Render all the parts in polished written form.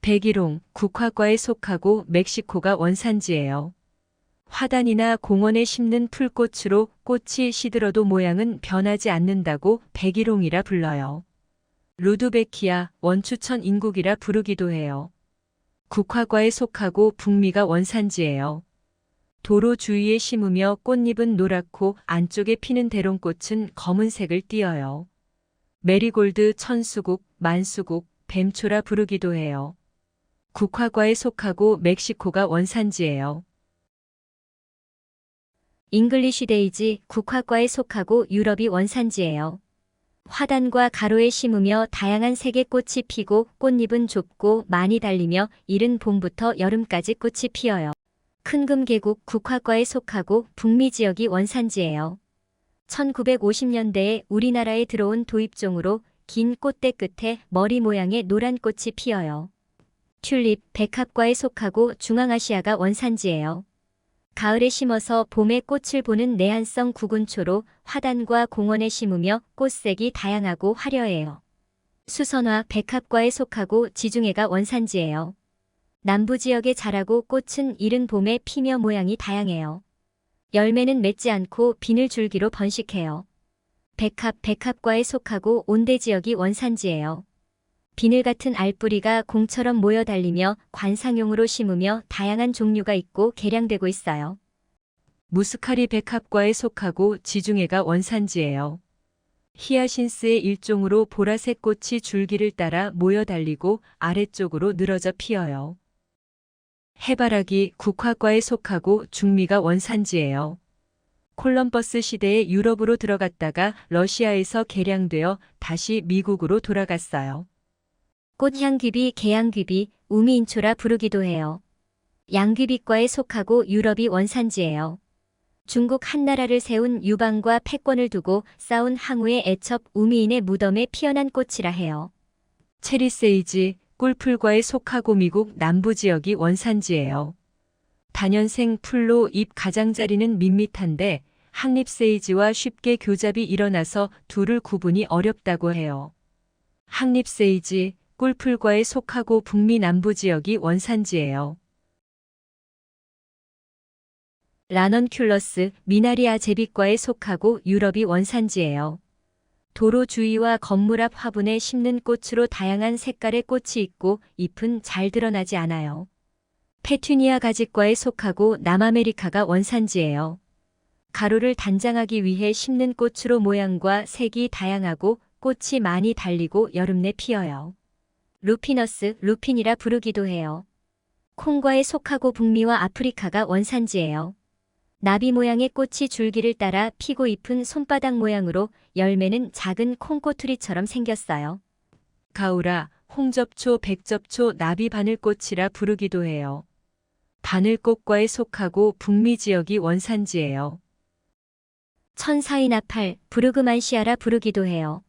백일홍, 국화과에 속하고 멕시코가 원산지예요. 화단이나 공원에 심는 풀꽃으로 꽃이 시들어도 모양은 변하지 않는다고 백일홍이라 불러요. 루드베키아, 원추천 인국이라 부르기도 해요. 국화과에 속하고 북미가 원산지예요. 도로 주위에 심으며 꽃잎은 노랗고 안쪽에 피는 대롱꽃은 검은색을 띠어요. 메리골드, 천수국, 만수국, 뱀초라 부르기도 해요. 국화과에 속하고 멕시코가 원산지예요. 잉글리쉬 데이지, 국화과에 속하고 유럽이 원산지예요. 화단과 가로에 심으며 다양한 색의 꽃이 피고 꽃잎은 좁고 많이 달리며 이른 봄부터 여름까지 꽃이 피어요. 큰금계국, 국화과에 속하고 북미 지역이 원산지예요. 1950년대에 우리나라에 들어온 도입종으로 긴 꽃대 끝에 머리 모양의 노란 꽃이 피어요. 튤립, 백합과에 속하고 중앙아시아가 원산지예요. 가을에 심어서 봄에 꽃을 보는 내한성 구근초로 화단과 공원에 심으며 꽃색이 다양하고 화려해요. 수선화, 백합과에 속하고 지중해가 원산지예요. 남부 지역에 자라고 꽃은 이른 봄에 피며 모양이 다양해요. 열매는 맺지 않고 비늘 줄기로 번식해요. 백합과에 속하고 온대 지역이 원산지예요. 비늘 같은 알뿌리가 공처럼 모여 달리며 관상용으로 심으며 다양한 종류가 있고 개량되고 있어요. 무스카리, 백합과에 속하고 지중해가 원산지예요. 히아신스의 일종으로 보라색 꽃이 줄기를 따라 모여 달리고 아래쪽으로 늘어져 피어요. 해바라기, 국화과에 속하고 중미가 원산지예요. 콜럼버스 시대에 유럽으로 들어갔다가 러시아에서 개량되어 다시 미국으로 돌아갔어요. 꽃향귀비, 개양귀비, 우미인초라 부르기도 해요. 양귀비과에 속하고 유럽이 원산지예요. 중국 한나라를 세운 유방과 패권을 두고 싸운 항우의 애첩 우미인의 무덤에 피어난 꽃이라 해요. 체리세이지, 꿀풀과에 속하고 미국 남부 지역이 원산지예요. 단연생 풀로 잎 가장자리는 밋밋한데 항립세이지와 쉽게 교잡이 일어나서 둘을 구분이 어렵다고 해요. 항립세이지, 꿀풀과에 속하고 북미 남부 지역이 원산지예요. 라넌큘러스, 미나리아 제비과에 속하고 유럽이 원산지예요. 도로 주위와 건물 앞 화분에 심는 꽃으로 다양한 색깔의 꽃이 있고 잎은 잘 드러나지 않아요. 페튜니아 가지과에 속하고 남아메리카가 원산지예요. 가루를 단장하기 위해 심는 꽃으로 모양과 색이 다양하고 꽃이 많이 달리고 여름 내 피어요. 루피너스, 루핀이라 부르기도 해요. 콩과에 속하고 북미와 아프리카가 원산지예요. 나비 모양의 꽃이 줄기를 따라 피고 잎은 손바닥 모양으로 열매는 작은 콩꼬투리처럼 생겼어요. 가우라, 홍접초, 백접초, 나비 바늘꽃이라 부르기도 해요. 바늘꽃과에 속하고 북미 지역이 원산지예요. 천사이나팔, 부르그만시아라 부르기도 해요.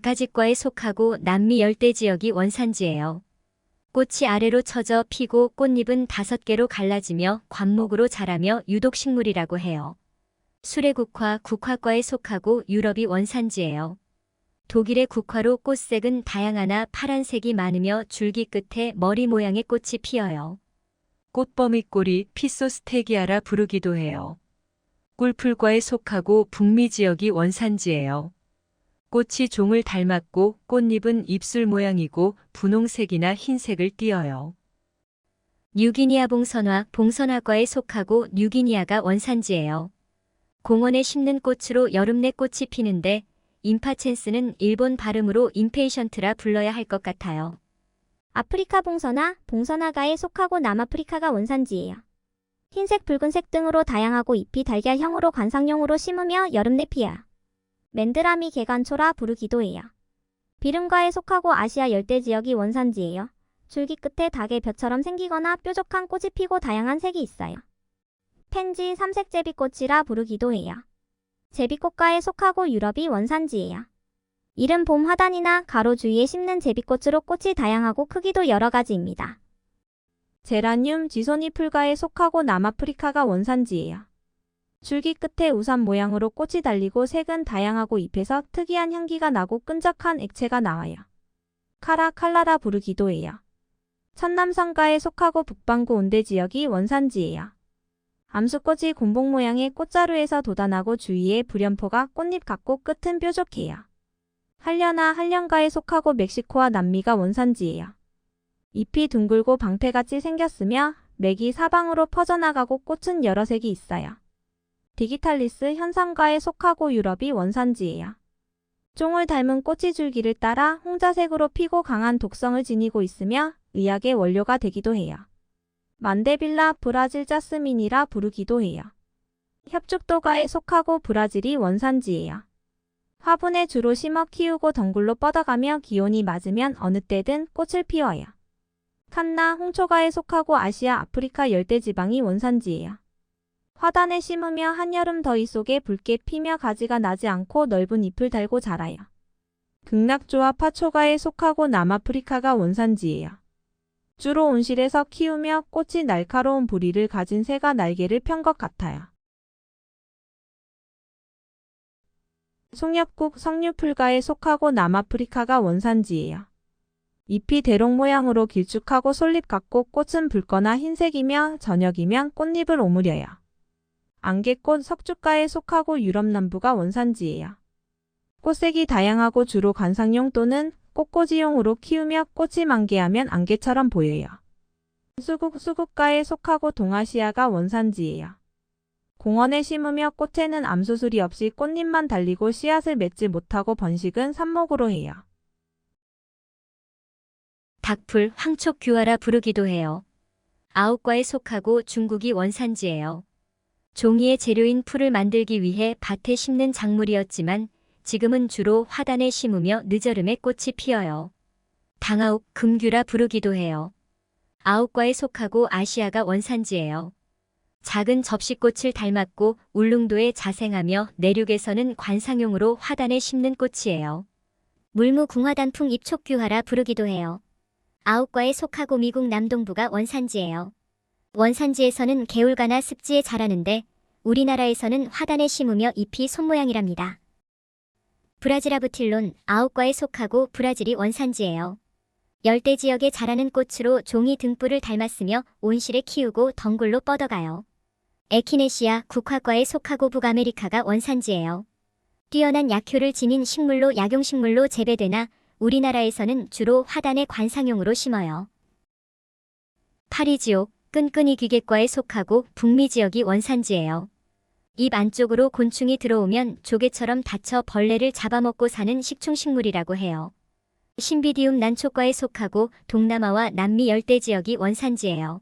가지과에 속하고 남미 열대 지역이 원산지예요. 꽃이 아래로 처져 피고 꽃잎은 5개로 갈라지며 관목으로 자라며 유독식물이라고 해요. 수레국화, 국화과에 속하고 유럽이 원산지예요. 독일의 국화로 꽃색은 다양하나 파란색이 많으며 줄기 끝에 머리 모양의 꽃이 피어요. 꽃버밋꼬리, 피소스테기아라 부르기도 해요. 꿀풀과에 속하고 북미 지역이 원산지예요. 꽃이 종을 닮았고 꽃잎은 입술 모양이고 분홍색이나 흰색을 띠어요. 뉴기니아 봉선화, 봉선화과에 속하고 뉴기니아가 원산지예요. 공원에 심는 꽃으로 여름 내 꽃이 피는데 임파첸스는 일본 발음으로 임페이션트라 불러야 할 것 같아요. 아프리카 봉선화, 봉선화과에 속하고 남아프리카가 원산지예요. 흰색, 붉은색 등으로 다양하고 잎이 달걀형으로 관상용으로 심으며 여름 내 피어요. 맨드라미 개간초라 부르기도 해요. 비름과에 속하고 아시아 열대 지역이 원산지예요. 줄기 끝에 닭의 벼처럼 생기거나 뾰족한 꽃이 피고 다양한 색이 있어요. 펜지, 삼색 제비꽃이라 부르기도 해요. 제비꽃과에 속하고 유럽이 원산지예요. 이른 봄 화단이나 가로 주위에 심는 제비꽃으로 꽃이 다양하고 크기도 여러 가지입니다. 제라늄, 지소니 풀과에 속하고 남아프리카가 원산지예요. 줄기 끝에 우산 모양으로 꽃이 달리고 색은 다양하고 잎에서 특이한 향기가 나고 끈적한 액체가 나와요. 칼라라 부르기도 해요. 천남성가에 속하고 북반구 온대 지역이 원산지예요. 암수꽃이 곤봉 모양의 꽃자루에서 돋아나고 주위에 불연포가 꽃잎 같고 끝은 뾰족해요. 한려나 한련가에 속하고 멕시코와 남미가 원산지예요. 잎이 둥글고 방패같이 생겼으며 맥이 사방으로 퍼져나가고 꽃은 여러 색이 있어요. 디기탈리스 현상가에 속하고 유럽이 원산지예요. 쫑을 닮은 꽃이 줄기를 따라 홍자색으로 피고 강한 독성을 지니고 있으며 의약의 원료가 되기도 해요. 만데빌라 브라질 자스민이라 부르기도 해요. 협죽도가에 속하고 브라질이 원산지예요. 화분에 주로 심어 키우고 덩굴로 뻗어가며 기온이 맞으면 어느 때든 꽃을 피워요. 칸나 홍초가에 속하고 아시아 아프리카 열대지방이 원산지예요. 화단에 심으며 한여름 더위 속에 붉게 피며 가지가 나지 않고 넓은 잎을 달고 자라요. 극락조와 파초가에 속하고 남아프리카가 원산지예요. 주로 온실에서 키우며 꽃이 날카로운 부리를 가진 새가 날개를 편 것 같아요. 송엽국 석류풀가에 속하고 남아프리카가 원산지예요. 잎이 대롱 모양으로 길쭉하고 솔잎 같고 꽃은 붉거나 흰색이며 저녁이면 꽃잎을 오므려요. 안개꽃 석주가에 속하고 유럽 남부가 원산지예요. 꽃색이 다양하고 주로 관상용 또는 꽃꽂이용으로 키우며 꽃이 만개하면 안개처럼 보여요. 수국가에 속하고 동아시아가 원산지예요. 공원에 심으며 꽃에는 암수술이 없이 꽃잎만 달리고 씨앗을 맺지 못하고 번식은 삽목으로 해요. 닭풀 황촉규화라 부르기도 해요. 아욱과에 속하고 중국이 원산지예요. 종이의 재료인 풀을 만들기 위해 밭에 심는 작물이었지만 지금은 주로 화단에 심으며 늦여름에 꽃이 피어요. 당아욱 금규라 부르기도 해요. 아욱과에 속하고 아시아가 원산지예요. 작은 접시꽃을 닮았고 울릉도에 자생하며 내륙에서는 관상용으로 화단에 심는 꽃이에요. 물무궁화단풍 잎촉규화라 부르기도 해요. 아욱과에 속하고 미국 남동부가 원산지예요. 원산지에서는 개울가나 습지에 자라는데 우리나라에서는 화단에 심으며 잎이 손모양이랍니다. 브라질아부틸론 아욱과에 속하고 브라질이 원산지예요. 열대 지역에 자라는 꽃으로 종이 등불을 닮았으며 온실에 키우고 덩굴로 뻗어가요. 에키네시아 국화과에 속하고 북아메리카가 원산지예요. 뛰어난 약효를 지닌 식물로 약용식물로 재배되나 우리나라에서는 주로 화단의 관상용으로 심어요. 파리지옥 끈끈이 귀개과에 속하고 북미 지역이 원산지예요. 입 안쪽으로 곤충이 들어오면 조개처럼 닫혀 벌레를 잡아먹고 사는 식충식물이라고 해요. 신비디움 난초과에 속하고 동남아와 남미 열대 지역이 원산지예요.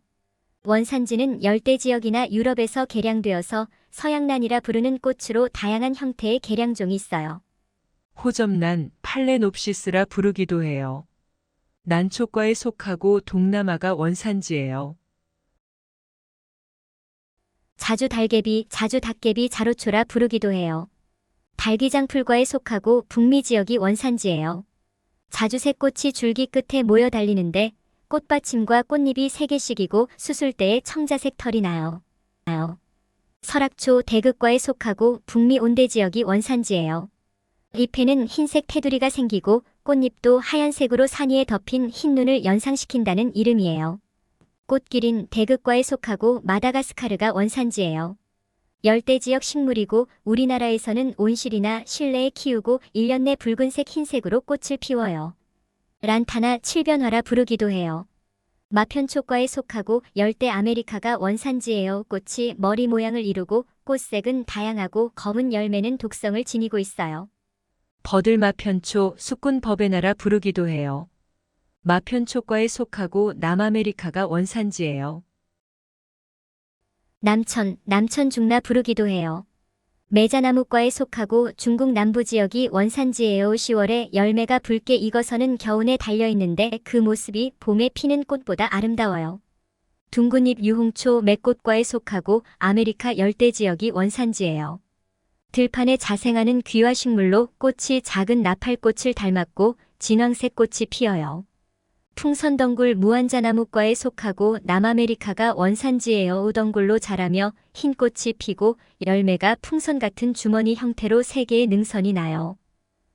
원산지는 열대 지역이나 유럽에서 개량되어서 서양난이라 부르는 꽃으로 다양한 형태의 개량종이 있어요. 호접난 팔레놉시스라 부르기도 해요. 난초과에 속하고 동남아가 원산지예요. 자주달개비, 자주닭개비, 자루초라 부르기도 해요. 달기장풀과에 속하고 북미 지역이 원산지예요. 자주새꽃이 줄기 끝에 모여 달리는데 꽃받침과 꽃잎이 3개씩이고 수술 때에 청자색 털이 나요. 설악초 대극과에 속하고 북미 온대 지역이 원산지예요. 잎에는 흰색 테두리가 생기고 꽃잎도 하얀색으로 산이에 덮인 흰 눈을 연상시킨다는 이름이에요. 꽃기린 대극과에 속하고 마다가스카르가 원산지예요. 열대지역 식물이고 우리나라에서는 온실이나 실내에 키우고 1년 내 붉은색 흰색으로 꽃을 피워요. 란타나 칠변화라 부르기도 해요. 마편초과에 속하고 열대 아메리카가 원산지예요. 꽃이 머리 모양을 이루고 꽃색은 다양하고 검은 열매는 독성을 지니고 있어요. 버들마편초 수꾼버베나라 부르기도 해요. 마편초과에 속하고 남아메리카가 원산지예요. 남천중나 부르기도 해요. 매자나무과에 속하고 중국 남부 지역이 원산지예요. 10월에 열매가 붉게 익어서는 겨우내 달려있는데 그 모습이 봄에 피는 꽃보다 아름다워요. 둥근잎 유홍초 맥꽃과에 속하고 아메리카 열대 지역이 원산지예요. 들판에 자생하는 귀화식물로 꽃이 작은 나팔꽃을 닮았고 진황색 꽃이 피어요. 풍선덩굴 무한자나무과에 속하고 남아메리카가 원산지예요. 오덩굴로 자라며 흰 꽃이 피고 열매가 풍선 같은 주머니 형태로 3개의 능선이 나요.